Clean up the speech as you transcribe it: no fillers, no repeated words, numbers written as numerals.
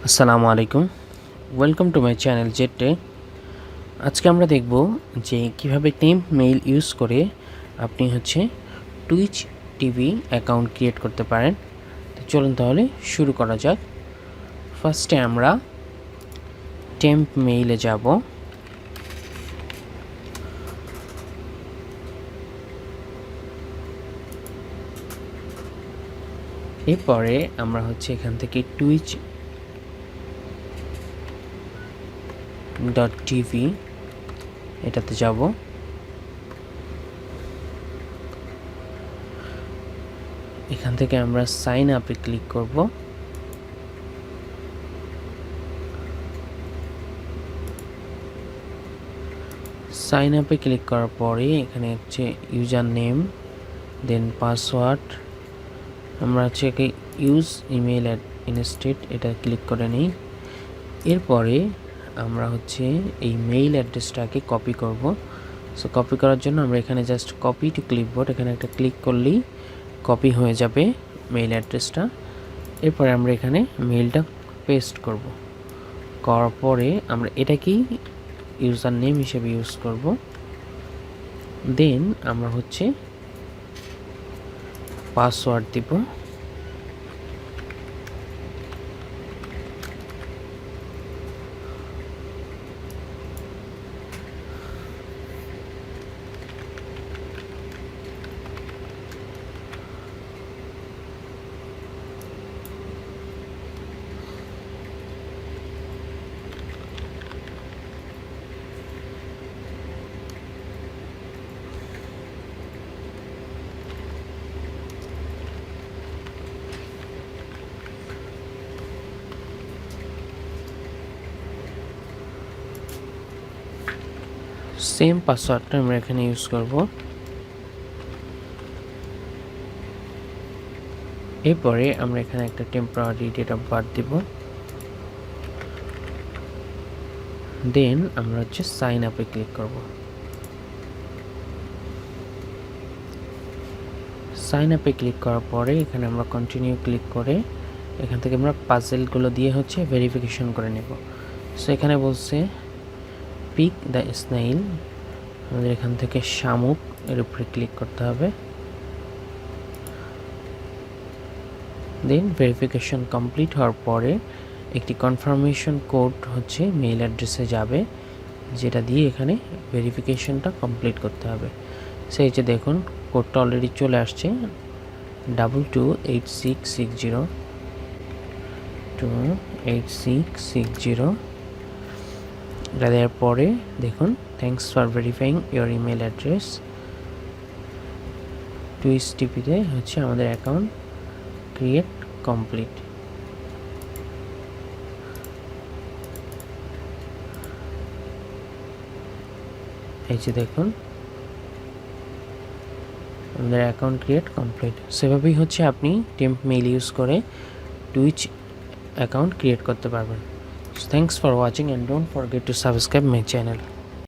আসসালামু আলাইকুম, welcome to my channel জেটে। আজকে আমরা দেখব যে কিভাবে টেম্প মেইল ইউজ করে আপনি টুইচ টিভি অ্যাকাউন্ট ক্রিয়েট করতে পারেন। তো চলুন তাহলে শুরু করা যাক। ফার্স্টে আমরা টেম্প মেইলে যাব। এরপরে আমরা এখান থেকে টুইচ .tv এটাতে যাব। এখান থেকে আমরা সাইন আপে ক্লিক করব। সাইন আপে ক্লিক করার পরে এখানে ইউজার নেম, দেন পাসওয়ার্ড। আমরা ইউজ ইমেল ইনস্টেড এটা ক্লিক করে নিই। এরপরে আমরা এই মেইল অ্যাড্রেসটাকে কপি করব। সো কপি করার জন্য আমরা এখানে জাস্ট কপি টু ক্লিপবোর্ড এখানে একটা ক্লিক করলেই কপি হয়ে যাবে মেইল অ্যাড্রেসটা। এরপরে আমরা এখানে মেইলটা পেস্ট করব। করার পরে আমরা এটাকেই ইউজার নেম হিসেবে ইউজ করব। দেন আমরা পাসওয়ার্ড দিব। সেম পাসওয়ার্ডটা আমরা এখানে ইউজ করব। এরপরে আমরা এখানে একটা টেম্পোরারি ডেট অফ বার্থ দিব। দেন আমরা সাইন আপে ক্লিক করব। সাইন আপে ক্লিক করার পরে এখানে আমরা কন্টিনিউ ক্লিক করে এখান থেকে আমরা পাজেলগুলো দিয়ে ভেরিফিকেশন করে নেব। সো এখানে বলছে পিক দ্য স্নেইল, আমাদের এখান থেকে শামুক এর উপরে ক্লিক করতে হবে। দেন ভেরিফিকেশন কমপ্লিট হওয়ার পরে একটি কনফার্মেশন কোড মেইল অ্যাড্রেসে যাবে, যেটা দিয়ে এখানে ভেরিফিকেশনটা কমপ্লিট করতে হবে। সেই দেখুন কোডটা অলরেডি চলে আসছে 228660 28660। এটা দেওয়ার পরে দেখুন thanks for verifying your email address. Twitch টিভিতে আমাদের অ্যাকাউন্ট ক্রিয়েট কমপ্লিট। এই যে দেখুন আমাদের অ্যাকাউন্ট ক্রিয়েট কমপ্লিট। সেভাবেই আপনি টেম্প মেইল ইউজ করে টুইচ অ্যাকাউন্ট ক্রিয়েট করতে পারবেন। Thanks for watching and don't forget to subscribe my channel.